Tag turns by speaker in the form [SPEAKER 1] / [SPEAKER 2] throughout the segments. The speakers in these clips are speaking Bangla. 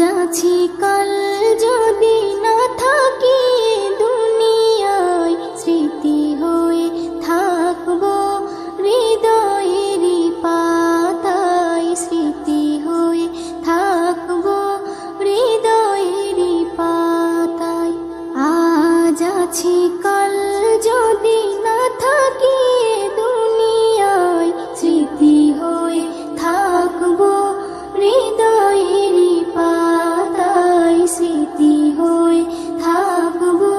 [SPEAKER 1] আছি কাল যদি না থাকি দুনিয়ায়, স্মৃতি হয়ে থাকবো হৃদয়েরই পাতায়, স্মৃতি হয়ে থাকবো হৃদয়েরই পাতায়। আজ আছি কাল যদি না থাকি দুনিয়ায়, স্মৃতি হয়ে থাকবো হৃদয়েরই পাতায়, স্মৃতি হয়ে থাকবো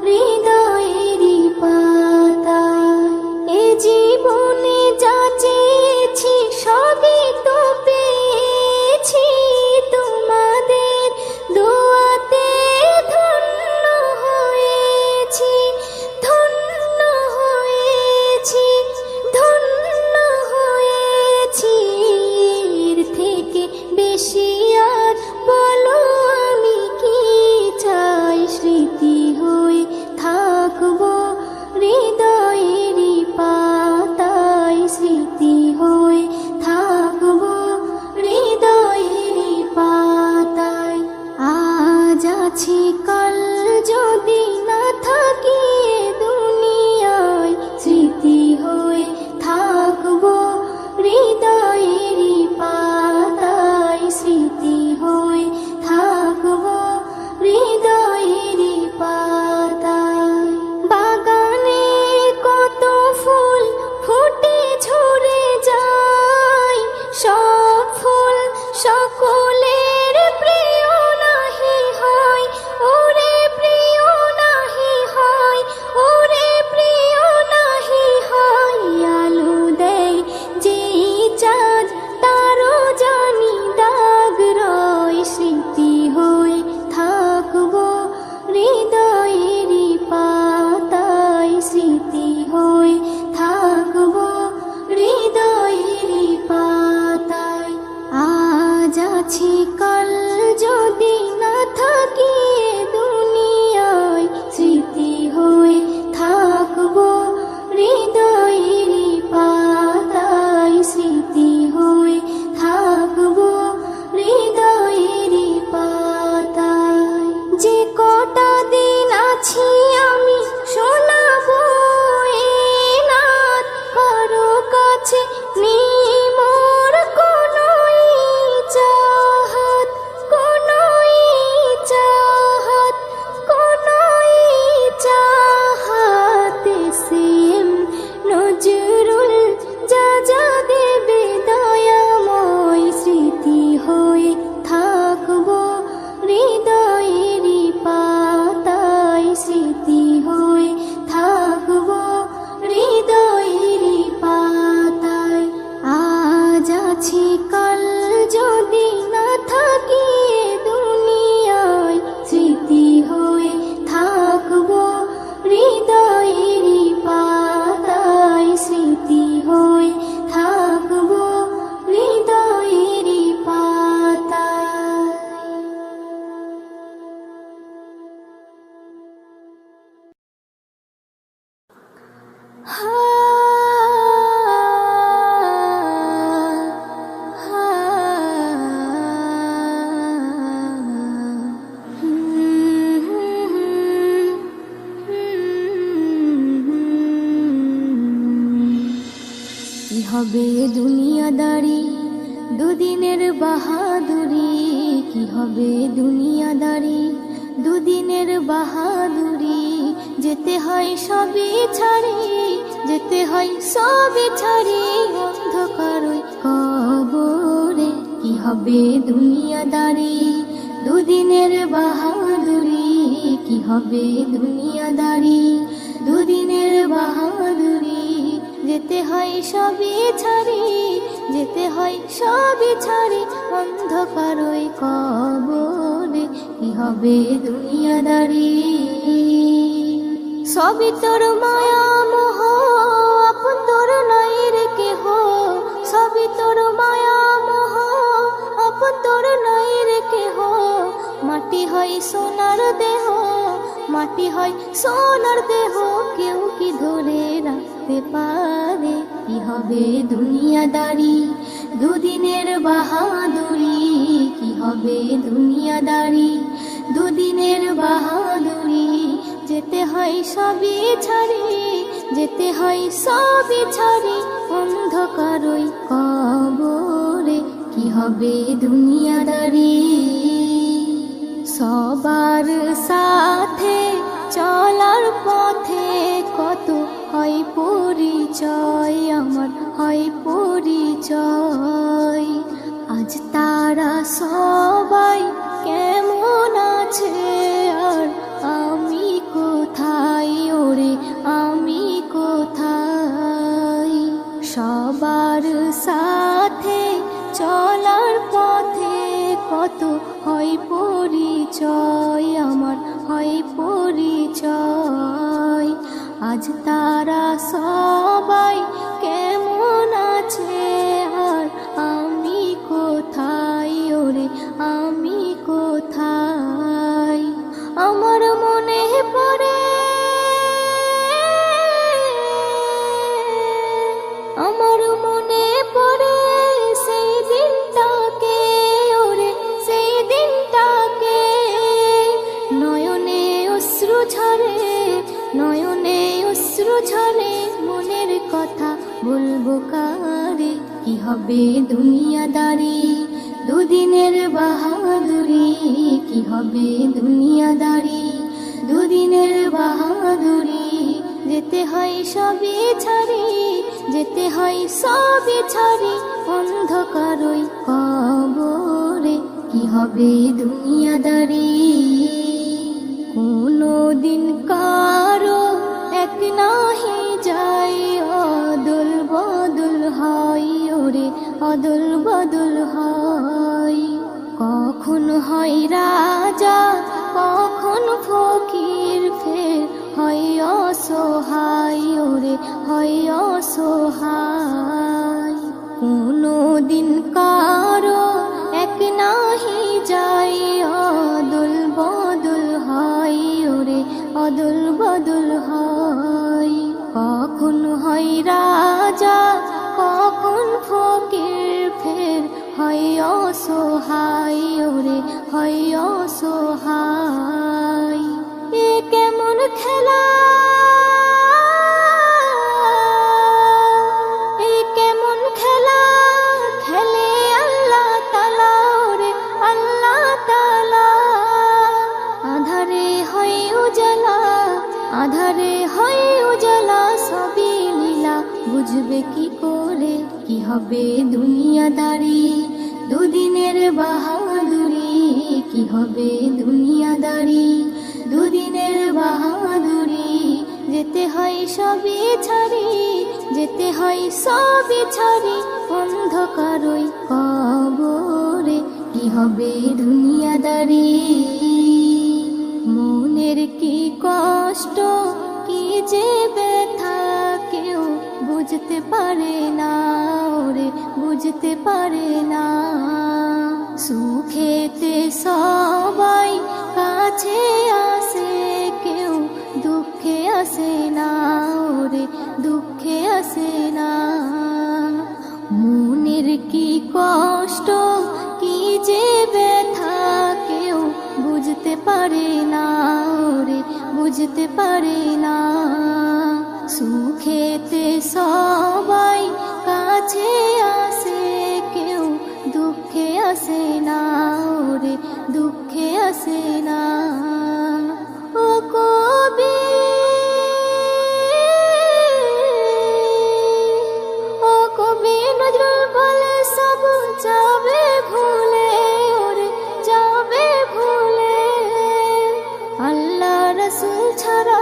[SPEAKER 1] হৃদয়েরই পাতায়। এ জীবনে যা চেয়েছি সবই তো পেয়েছি, তোমাদের দোয়াতে ধন্য হয়েছি, ধন্য হয়েছি, ধন্য হয়েছি। এর থেকে বেশি আর বলো আমি কি চাই, স্মৃতি হয়ে থাকবো হৃদয়েরই পাতায়, স্মৃতি হয়ে থাকবো হৃদয়েরই পাতায়। আজ আছি কাল যদি না থাকি দুনিয়ায়, স্মৃতি হয়ে থাকবো হৃদয়েরই পাতায়, স্মৃতি হয়ে থাকবো হৃদয়েরই পাতায়। বাগানে কত ফুল ফুটে ঝরে যায়, সব ফুল সকলের প্রিয় নাহি হয়, ওরে প্রিয় নাহি হয়, ওরে প্রিয় নাহি হয়। আলো দেয় যেই চাঁদ তারও জানি দাগ রয়, স্মৃতি হয়ে থাকবো হৃদয়েরই পাতায়, স্মৃতি হয়ে থাকবো হৃদয়েরই পাতায়। আজ আছি কাল যদি না থাকি দুনিয়ায়, স্মৃতি হয়ে থাকবো হৃদয়েরই পাতায়, স্মৃতি হয়ে থাকবো হৃদয়েরই পাতায়। যে কটা দিন আছি আমি শোনাবো এ নাত, কারো কাছে নেই মোর কোনোই চাহাত, কোনোই চাহাত, কোনোই চাহাত। সেম নজরুল যা যা দেবে দয়াময়, স্মৃতি হয়ে থাকবো হৃদয়েরই পাতায়, স্মৃতি হয়ে থাকবো হৃদয়েরই পাতায়। আজ আছি কাল যদি না থাকি দুনিয়ায়, স্মৃতি হয়ে থাকবো হৃদয়েরই পাতায়, স্মৃতি হয়ে থাকবো হৃদয়েরই পাতায়। কি হবে দুনিয়াদারি দুদিনের বাহাদুরি, কি হবে দুনিয়াদারি দুদিনের বাহাদুরি। যেতে হয় সবই ছাড়ি, যেতে হয় সবই ছাড়ি অন্ধকার ওই কবরে। কি হবে দুনিয়াদারি দুদিনের বাহাদুরি, কি হবে দুনিয়াদারি দুদিনের বাহাদুরি। যেতে হয় সবই ছাড়ি, যেতে হয় সবই ছাড়ি অন্ধকার ওই কবরে। কি হবে দুনিয়াদারি, সবই তোর মায়া মোহ, আপন তোর নাই রে কেহ, সবই তোর মায়া মোহ, আপন তোর নাই রে কেহ। মাটি হয় সোনার দেহ, মাটি হয় সোনার দেহ, কেউ কি ধরে রাখতে পারে। কি হবে দুনিয়াদারি দুদিনের বাহাদুরি, কি হবে দুনিয়া বাহাদুরি, যেতে হয় সবই ছাড়ি, যেতে হয় সবই ছাড়ি, অন্ধকারই কবরে কি হবে দুনিয়াদারি। সবার সাথে চলার পথে কত হয় পরিচয়, আমার হয় পরিচয়। আজ তারা সবাই কেমন আছে, আর আমি কোথায়, ওরে আমি কোথায়। সবার সাথে চলার পথে কত হয় পরিচয়, আমার হয় পরিচয়। আজ তারা সবাই কেমন আছে, আর আমি কোথায়, ওরে আমি কোথায়। আমার মনে পড়ে, আমার মনে পড়ে সেই দিনটাকে, ওরে সেই দিনটাকে। নয়নে অশ্রু ঝরে, নয়নে অশ্রু ঝরে, মনের কথা বলবো কারে, কি হবে দুনিয়াদারি। দুদিনের বাহাদুরি, কি হবে দুনিয়াদারি। দুদিনের বাহাদুরি, যেতে হয় সবই ছাড়ি, যেতে হয় সবই ছাড়ি, অন্ধকারই কবরে কি হবে দুনিয়াদারি। কোনো দিন কারো এক নাহি যায়, অদল বদল হয়, ওরে অদল বদল হয়। কখন হয় রাজা, কখন ফকির, ফের হয় অসহায়, ওরে হয় অসহায়। কোনো দিন কারো এক নাহি যায়, অদল বদল হয়, ওরে অদল বদল হয়। কখন হয় রাজা, কখন ফকির, ফের হয় অসহায়, ওরে হয় অসহায়। এ কেমন খেলা, এ কেমন খেলা, খেলে আল্লাহ তাআলা, ওরে আল্লাহ তাআলা। আধারে হয় উজালা, আধারে হয় উজালা, সবই লীলা বুঝবে কি করে, কি হবে দুনিয়াদারি। দুদিনের বাহাদুরি, কি হবে দুনিয়াদারি। দুদিনের বাহাদুরি, যেতে হয় সবই ছাড়ি, যেতে হয় সবই ছাড়ি, অন্ধকারই কবরে কি হবে দুনিয়াদারি। মনের কি কষ্ট, কি যে ব্যথা, কেউ বুঝতে পারে না, ওরে বুঝতে পারে না। সুখেতে সবাই কাছে আসে, কেউ দুঃখে আসে না, ওরে দুঃখে আসে না। মনের কি কষ্ট, কি যে ব্যথা, কেউ বুঝতে পারে না, ওরে বুঝতে পারে না। সুখেতে সবাই কাছে আসে, কেউ দুঃখে আসে না, ওরে দুঃখে আসে না। ও কবি, ও কবি নজরুল বলে সব যাবে ভুলে, ওরে যাবে ভুলে। আল্লাহ রসুল ছাড়া,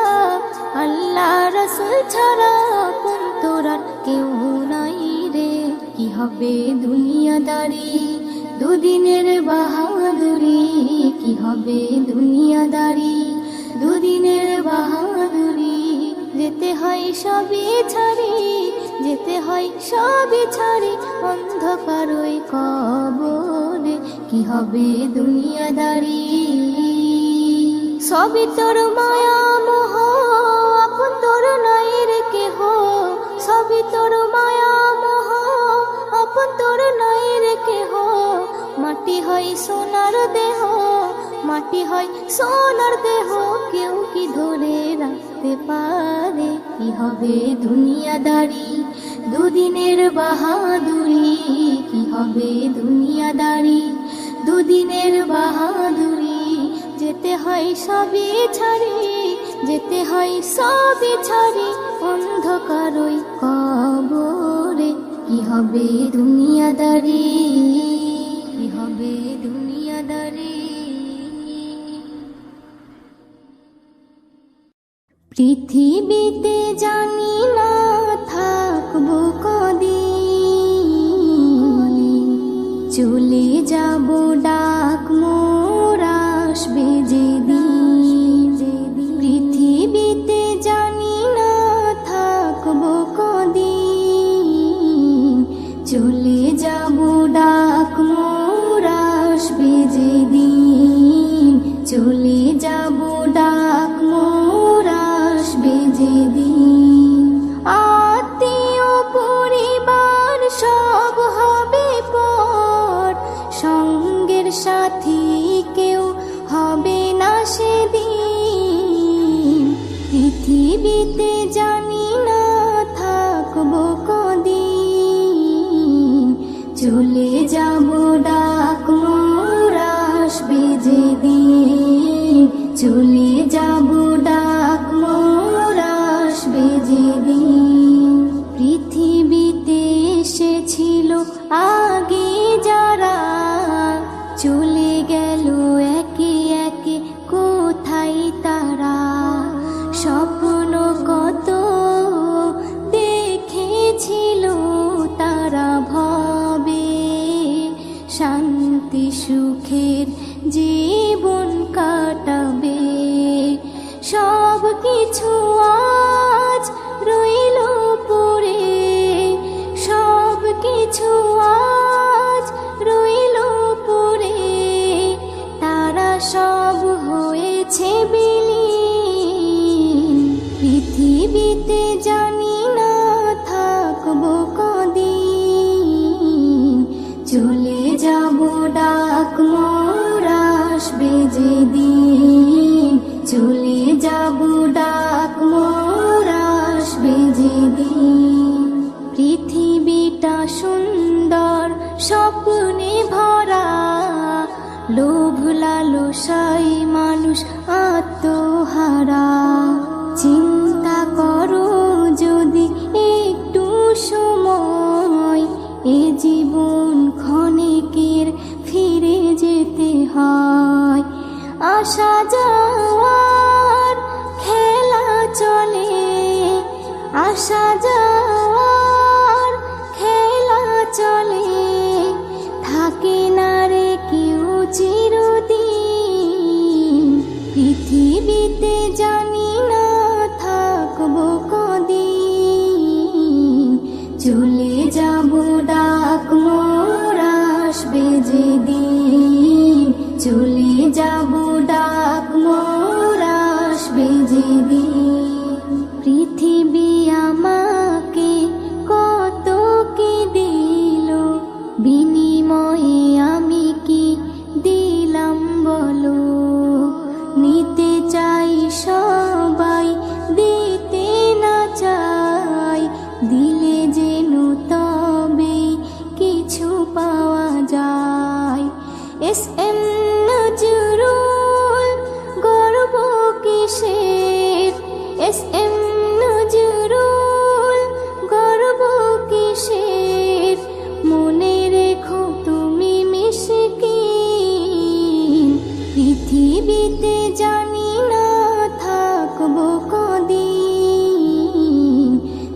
[SPEAKER 1] আল্লাহ রসুল ছাড়া আপন তোর আর কেউ নাই রে, কি হবে দুনিয়াদারি। দুদিনের বাহাদুরি, কি হবে দুনিয়াদারি। দুদিনের বাহাদুরি, যেতে হয় সবই ছাড়ি, যেতে হয় সবই ছাড়ি, অন্ধকারই কবরে কি হবে দুনিয়াদারি। সবই তোর মায়া মোহ, আপন তোর নাই রে কেহ। সবই তোর মায়া মোহ, আপন তোর নাই রে কেহ। মাটি হয় সোনার দেহ, মাটি হয় সোনার দেহ, কেউ কি ধরে রাখতে পারে? কি হবে দুনিয়াদারি, দুদিনের বাহাদুরি, কি হবে দুনিয়াদারি, দুদিনের বাহাদুরি। যেতে হয় সবই ছাড়ি, যেতে হয় সবই ছাড়ি, অন্ধকারই কবরে। কি হবে দুনিয়াদারি, কি হবে দুনিয়াদারি। পৃথিবীতে জানি না থাকবো কদিন, চলে যাব ডাক মোর আসবে যেদিন। পৃথিবীতে জানি না থাকবো কদিন, চলে যাব ডাক মোর আসবে যেদিন, চলে যাব ডাক মোর আসবে যেদিন। আত্মীয় পরিবার সব হবে পর, সঙ্গের সাথী কেউ হবে না সেদিন। পৃথিবীতে জানি না থাকবো কদিন, চলে যাব ডাক মোর আসবে যেদিন, চলে যাব ডাক মোর আসবে যেদিন। পৃথিবীতে এসেছিল আগে যারা, চলে গেল একে একে কোথায় তারা? স্বপ্ন কত দেখেছিল তারা ভবে, শান্তি সুখের জীবন কাটাবে। সব কিছু আজ রইল পড়ে, সব কিছু আজ রইল পড়ে, তারা সব হয়েছে বিলীন। পৃথিবীতে জানি না থাকবো কদিন, চলে যাব ডাক মোর আসবে যেদিন, চলে যাব ডাক মোর আসবে যেদিন। পৃথিবীটা সুন্দর স্বপ্নে ভরা, লোভ লালসায় মানুষ আত্মহারা। চিন্তা করো যদি একটু সময়, এ জীবন ক্ষণিকের ফিরে যেতে হয়। আসা যাওয়ার খেলা চলে, আসা যাওয়ার খেলা চলে, থাকে না রে কেউ চিরদিন। পৃথিবীতে জানি না থাকবো কদিন, চলে যাব ডাক মোর আসবে যেদিন, চলে যাব ডাক মোর আসবে যেদিন। পৃথিবী আমাকে কত কি দিল, বিনিময়ে আমি কি দিলাম বলো? নিতে চাই সবাই, দিতে না চাই, দিলে যেন তবে কিছু পাওয়া যায়। এস এম নজরুল গর্ব কিসের, এস এম নজরুল গর্ব কিসের? মনে রেখো তুমি মিসকিন। পৃথিবীতে জানি না থাকবো কদিন,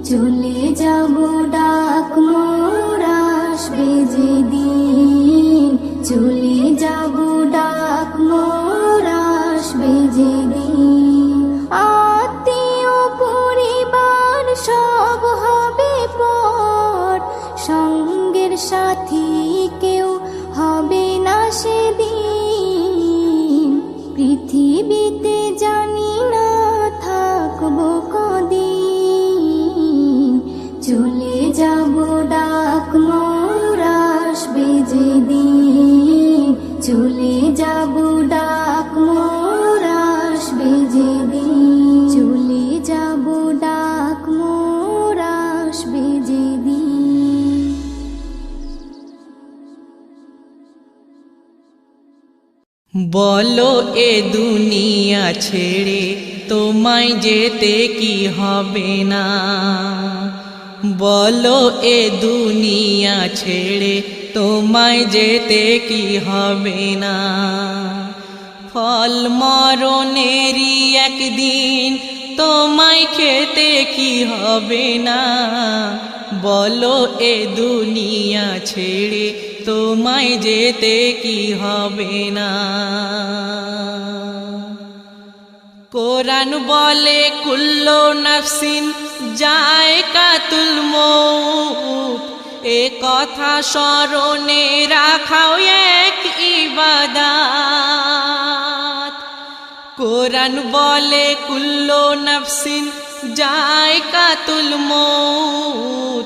[SPEAKER 1] চলে যাব ডাক মোর আসবে যেদিন, চলে যাব ডাক মোর আসবে যেদিন। আত্মীয় পরিবার সব হবে পর, সঙ্গের সাথী কেউ হবে না সেদিন। পৃথিবীতে জানি না থাকবো কদিন, চলে যাব ডাক মোর আসবে যেদিন, চলে যাব ডাক
[SPEAKER 2] বলো এ দুনিয়া ছেড়ে তোমায় যেতে কি হবে না, বলো এ দুনিয়া ছেড়ে তোমায় যেতে কি হবে না। ফল মরণেরই একদিন তোমায় খেতে কি হবে না, বলো এ দুনিয়া ছেড়ে তোমায় যেতে কি হবে না। কোরআন বলে কুল্লু নাফসিন যায়কাতুল মউত, এ কথা স্মরণে রাখাও এক ইবাদত। কোরআন বলে কুল্লু নাফসিন যায়কাতুল মউত,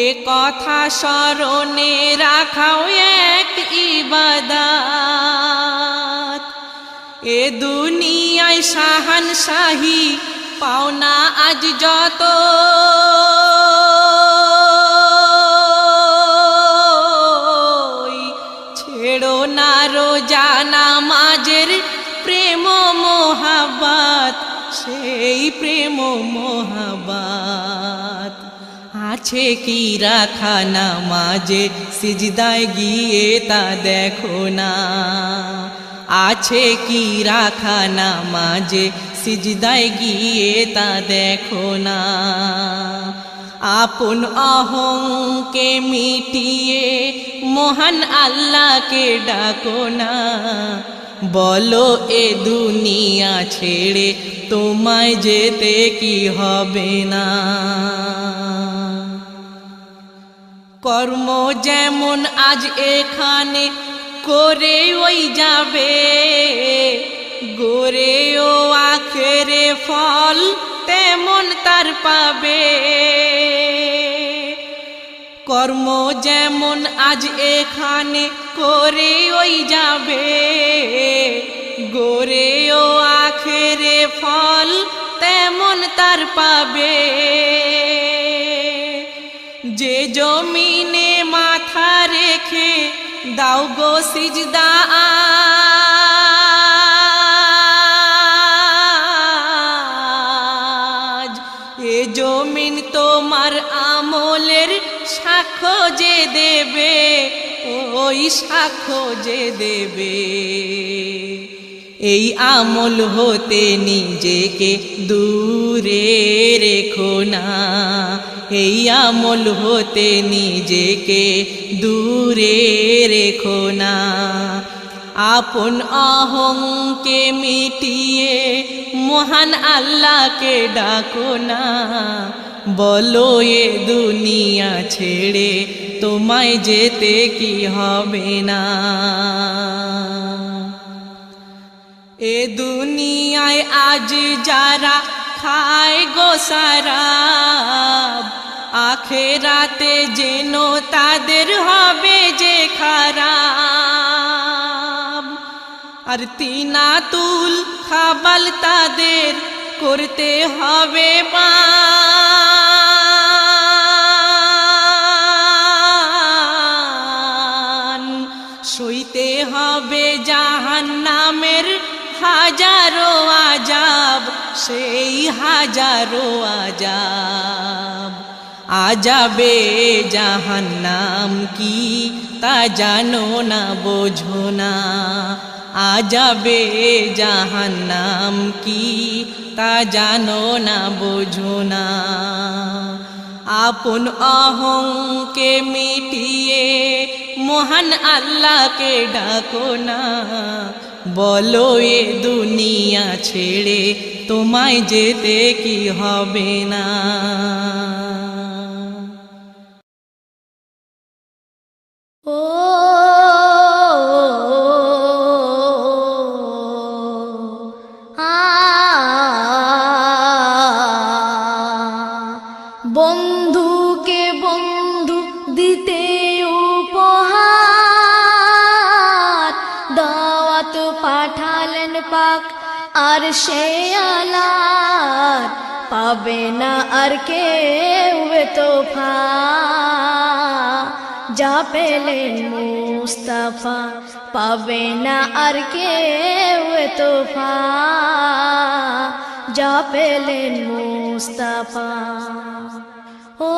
[SPEAKER 2] এ কথা স্মরণে রাখাও এক ইবাদত। এ দুনিয়ায় শাহানশাহী পাওনা আজ যত, ছেড়ো না রোজা নামাজের প্রেম মোহাব্বত, সেই প্রেম মোহাব্বত। আছে কি রাখা নামাজে সিজদায় গিয়ে তা দেখো না, আছে কি রাখা নামাজে সিজদায় গিয়ে তা দেখো না। আপন অহংকে মিটিয়ে মহান আল্লাহকে ডাকো না, বলো এ দুনিয়া ছেড়ে তোমায় যেতে কি হবে না। কর্ম যেমন আজ এখানে করে ওই যাবে, গড়ে ও আখেরে ফল তেমন তার পাবে। কর্ম যেমন আজ এখানে করে ওই যাবে, গড়ে ও আখেরে ফল তেমন তার পাবে। যে জমিনে মাথা রেখে দাও গো সিজদা আজ, এ জমিন তোমার আমলের সাক্ষ্য যে দেবে, ওই সাক্ষ্য যে দেবে। এই আমল হতে নিজেকে দূরে রেখো না, এই আমল হতে নিজেকে দূরে রেখো না। আপন অহংকে মিটিয়ে মহান আল্লাহকে ডাকো না, বলো এ দুনিয়া ছেড়ে তোমায় যেতে কি হবে না। এ দুনিয়ায় আজ যারা খায় গো শরাব, আখেরাতে যেন তাদের হবে যে খারাপ। আর তিনাতুল খাবাল তাদের করতে হবে পান, সইতে হবে জাহান্নামের হাজারো আযাব, সেই হাজারো আযাব। আযাবে জাহান্নাম কি তা জানো না বোঝো না, আযাবে জাহান্নাম কি তা জানো না বোঝো না। আপন অহংকে মিটিয়ে মহান আল্লাহকে ডাকো না, বলো এ দুনিয়া ছেড়ে তোমায় যেতে কি হবে না।
[SPEAKER 1] ও বন্ধুকে বন্ধু দিতে উপহার, দাওয়াত পাঠালেন পাক আর সে আলার, পাবে না আর কেউ তোফা। যা পেলেন মুস্তাফা পাবে না আর কেউ এ তোফা, যা পেলেন মুস্তাফা। ও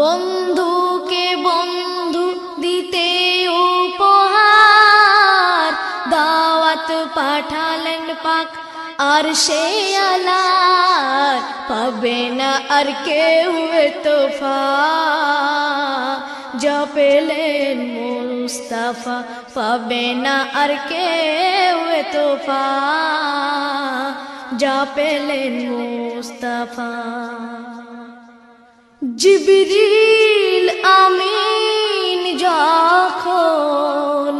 [SPEAKER 1] বন্ধুকে বন্ধু দিতে উপহার, দাওয়াত পাঠালেন পাক আর সে আলার, পাবে না আর কেউ এ তোফা, যা পেলেন মুস্তাফা পাবে না আর কেউ এ তোফা, যা পেলেন মুস্তাফা। জিবরিল আমিন যখন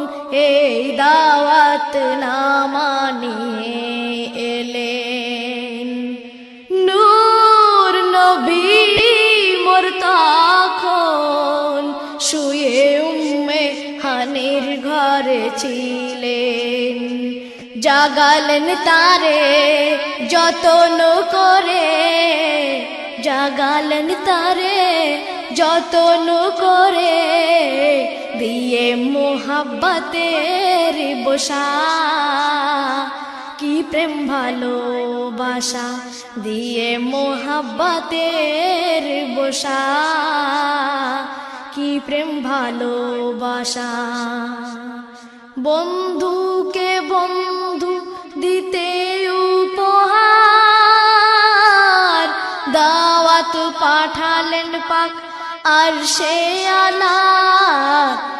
[SPEAKER 1] এই দাওয়াত না মানিয়ে এলেন, নূর নবী মোর তখন শুয়ে উম্মে হানির ঘরে ছিলেন, জাগালেন তারে যতন করে, জাগালেন তারে যতন করে, দিয়ে মোহাব্বতের বসা, কি প্রেম ভালোবাসা, দিয়ে মোহাব্বতের বসা, কি প্রেম ভালোবাসা। বন্ধুকে বন্ধু দিতে উপহার, দাওয়াত পাঠালেন পাক আর সে আলা,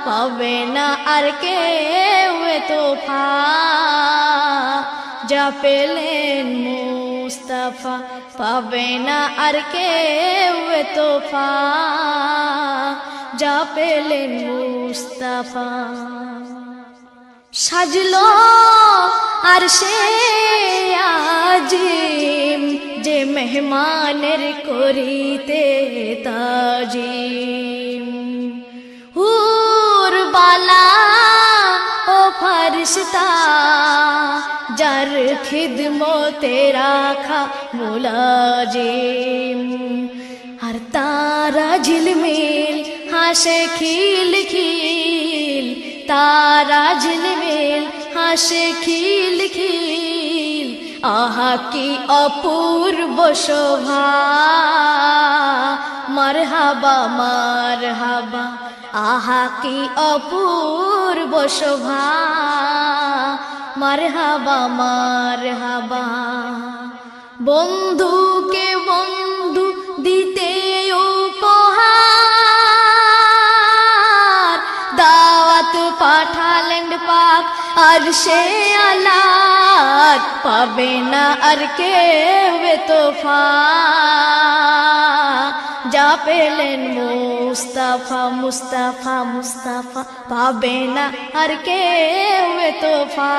[SPEAKER 1] পাবে না আর কেউ এ তোফা, যা পেলেন মুস্তাফা পাবে না আর কেউ এ তোফা, যা পেলেন মুস্তাফা। সাজলো আর সে আজিম, যে মেহমানের করিতে তাজিম, হুর বালা ও ফরিশতা, যার খিদমতে রাখা মুলাজিম, আর তারা ঝিলমিল হাসে খিল খিল, তারা ঝিলমিল হাসে খিল খিল, আহা কি অপূর্ব শোভা, মারহাবা মারহাবা, আহা কি অপূর্ব শোভা, মারহাবা মারহাবা। বন্ধুকে বন্ধু দিতে উপহার, দাওয়াত পাঠালেন পাক আর সে আলার, পাবে না আর কেউ এ তোফা, যা পেলেন মুস্তাফা মুস্তাফা মুস্তাফা, পাবে না আর কেউ এ তোফা,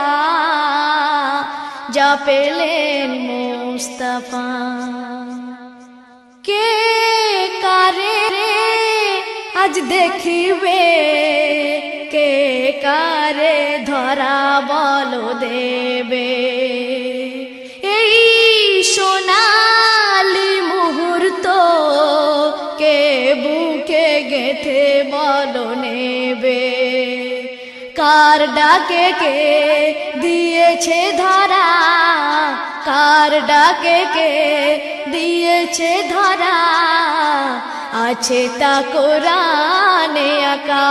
[SPEAKER 1] যা পেলেন মুস্তাফা। কে কারে আজ দেখিবে, কে কারে ধরা বলো দেবে, এই সোনালি মুহূর্ত কে বুকে গেথে বলো নেবে, কার ডাকে কে দিয়েছে ধরা, কার ডাকে কে দিয়েছে ধরা, আছে তা কোরআনে আকা,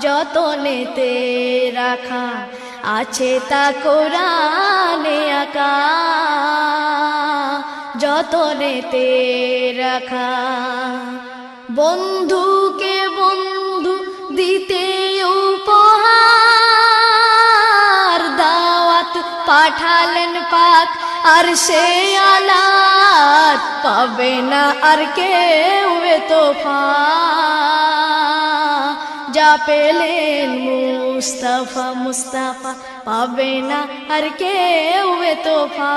[SPEAKER 1] যতনেতে রাখা, আছে তা কোরআনে আকা, যতনেতে রাখা। বন্ধুকে বন্ধু দিতে উপহার, দাওয়াত পাঠালেন পাক আর সে আলার, পাবে না আর কেউ এ তোফা, যা পেলেন মুস্তাফা মুস্তাফা, পাবে না আর কেউ এ তোফা,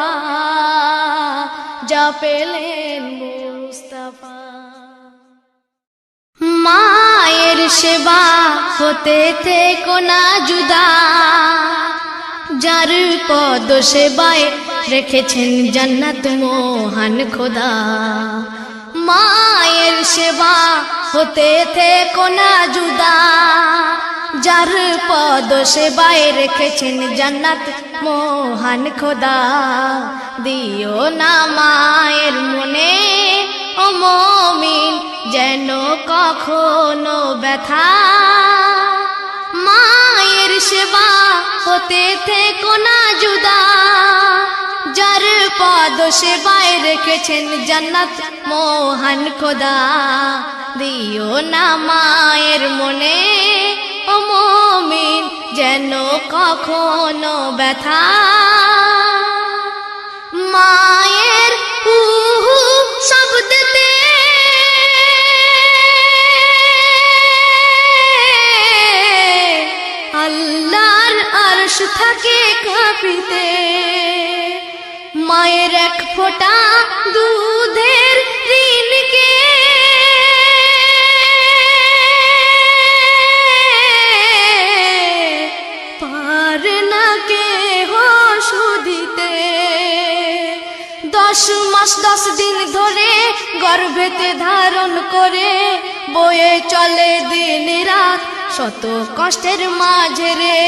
[SPEAKER 1] যা পেলেন মুস্তাফা। মায়ের সেবা হতে থেকো না জুদা, যার পদ সেবায় রেখেছেন জান্নাত মহান খোদা। মায়ের সেবা হতে থেকো না জুদা, যার পদ সেবায় রেখেছেন জান্নাত মহান খোদা। দিও না মায়ের মনে ও মুমিন যেন কখনো ব্যথা, মায়ের সেবা হতে থেকো না জুদা, যার পদ সেবায় রেখেছেন জান্নাত মহান খোদা। দিও না মায়ের মনে ও মুমিন যেন কখনো ব্যথা, মায়ের উহু শব্দতে আল্লাহর আরশ থাকে কাঁপিতে, মায়ের এক ফোঁটা দুধের ঋণকে পার না কেহ শুধিতে। 10 মাস 10 দিন ধরে গর্ভেতে ধারণ করে বয়ে চলে দিন রাত শত কষ্টের মাঝে রে।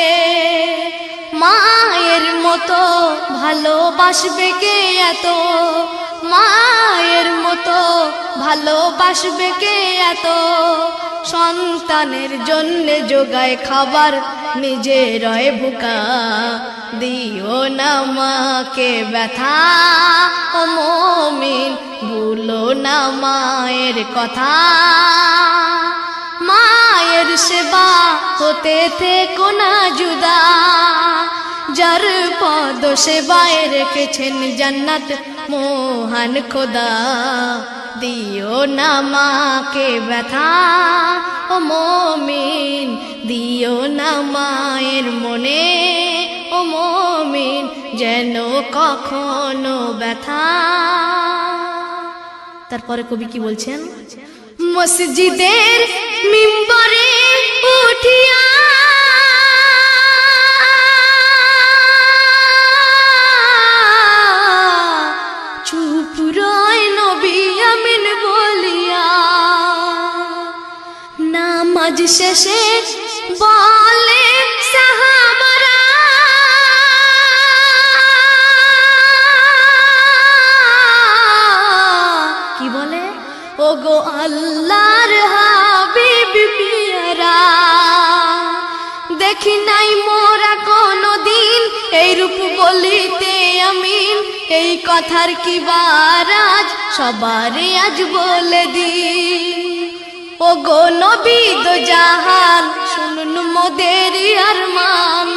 [SPEAKER 1] মায়ের মতো ভালোবাসবে কে এত, মায়ের মতো ভালোবাসবে কে এত, সন্তানের জন্য যোগায় খাবার নিজে রয় ভুকা। দিও না মাকে ব্যথা ও মুমিন ভুলো না মায়ের কথা, মায়ের সেবা হতে থেকো না জুদা, যার পদ সেবায় রেখেছেন জান্নাত মহান খোদা। দিও না মাকে ব্যথা ও মুমিন, দিও না মায়ের মনে ও মুমিন যেন কখনো ব্যথা। তারপরে কবি কি বলছেন? মসজিদের মিম্বরে উঠিয়া চুপ রয় নবী আমিন বলিয়া, নামাজ শেষে বলে সাহাবারা কি বলে? ওগো আল্লাহর হাবিব পিয়ারা, দেখি নাই মোরা কোনদিন এই রূপ বলিতে আমিন, এই কথার কি বারাজ সবারে আজ বলে দিন। ওগো নবী দো জাহান শুনুন মোদের আরমান,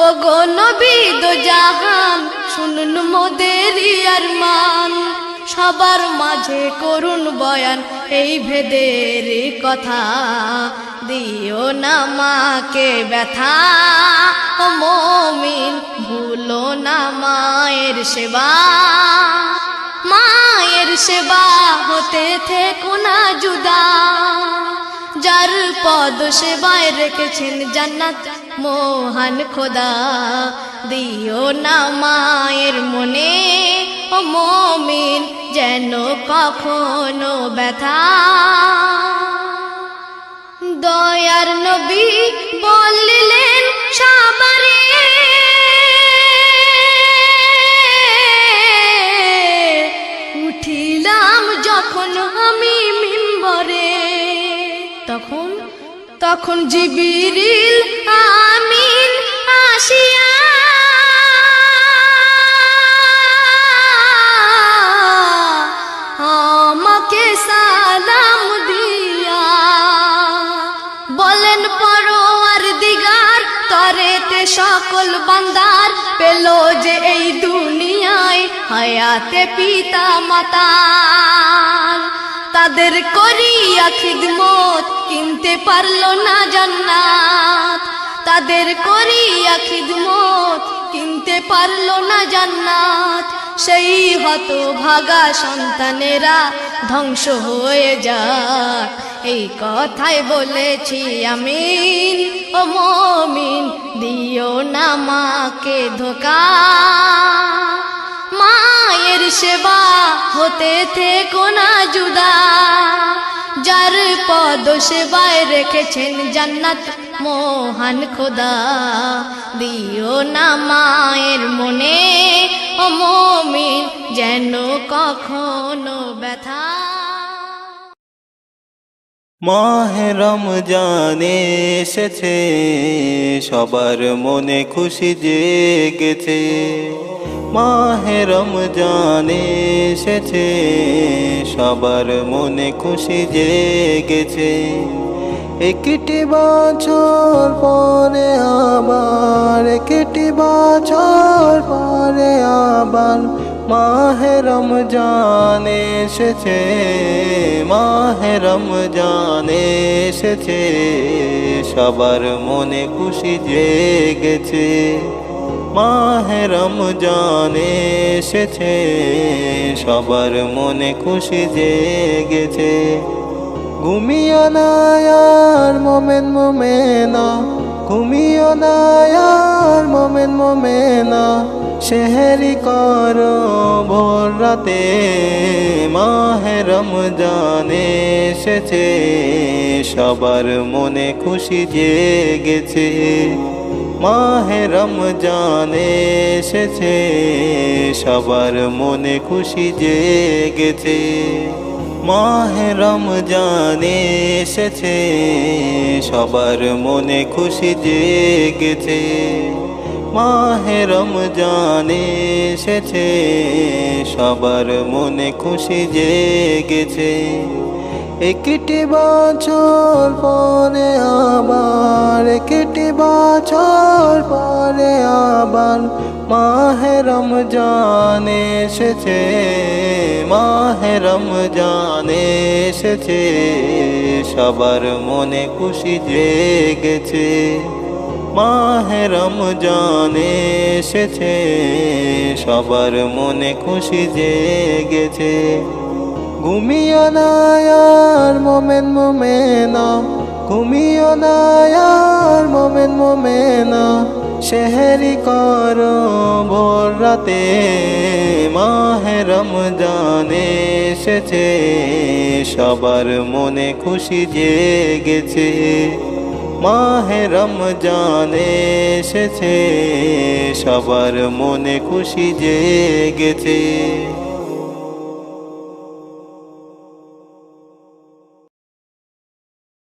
[SPEAKER 1] ওগো নবী দো জাহান শুনুন মোদের আরমান, সবার মাঝে করুন বয়ান এই ভেদের কথা। দিও না মাকে ব্যথা ও মুমিন ভুলো না মায়ের সেবা, মায়ের সেবা হতে থেকো না জুদা, যার পদ সেবায় রেখেছেন জান্নাত মহান খোদা। দিও না মায়ের মনে ও মুমিন যেন কখনো ব্যথা। দয়ার নবী বললেন সবারে উঠিলাম যখন আমি মিম্বরে, তখন জিবরিল আমিন আসিয়া আমাকে সালাম দিয়া বলেন পরওয়ারদিগার তরেতে সকল বান্দার পেল যে এই দুনিয়ায় হায়াতে পিতা মাতার, তাদের করিয়া খিদমত কিনতে পারলো না জান্নাত, তাদের করিয়া খিদমত কিনতে পারলো না জান্নাত।
[SPEAKER 3] সেই হতভাগা সন্তানেরা ধ্বংস হয়ে যাক, এই কথাই বলেছি আমিন। ও মুমিন দিও না মাকে ধোঁকা, মায়ের সেবা হতে থেকো না জুদা, যার পদ সেবায় রেখেছেন জান্নাত মহান খোদা। দিও না মায়ের মনে ও মুমিন যেন কখনো ব্যথা।
[SPEAKER 4] মাহে রমজান এসেছে, সবার মনে খুশি জেগেছে। মাহে রমজান এসেছে, সবার মনে খুশি জেগেছে। একটি বছর পরে আবার, একটি বছর পরে আবার মাহে রমজান এসেছে। মাহে রমজান এসেছে, সবার মনে খুশি জেগেছে। মাহে রমজান এসেছে, সবার মনে খুশি জেগেছে। ঘুমিও না আর মোমেন মোমেনা, ঘুমিও না আর মোমেন মোমেনা, সেহরি করো ভোর রাতে। মাহে রমজান এসেছে, সবার মনে খুশি জেগেছে। মাহে রমজান এসেছে, সবার মনে খুশি জেগেছে। মাহে রমজান এসেছে, সবার মনে খুশি জেগেছে। মাহে রমজান এসেছে, সবার মনে খুশি জেগেছে। একটি বছর পরে আবার, একটি বছর পরে আবার মাহে রমজান এসেছে। মাহে রমজান এসেছে, সবার মনে খুশি জেগেছে। মাহে রমজান এসেছে, সবার মনে খুশি জেগেছে। ঘুমিও না আর মোমেন মোমেনা, ঘুমিও না আর মোমেন মোমেনা, সেহরি করো ভোর রাতে। মাহে রমজান এসেছে, সবার মনে খুশি জেগেছে। মাহে রমজান এসেছে, সবার মনে খুশি জেগেছে।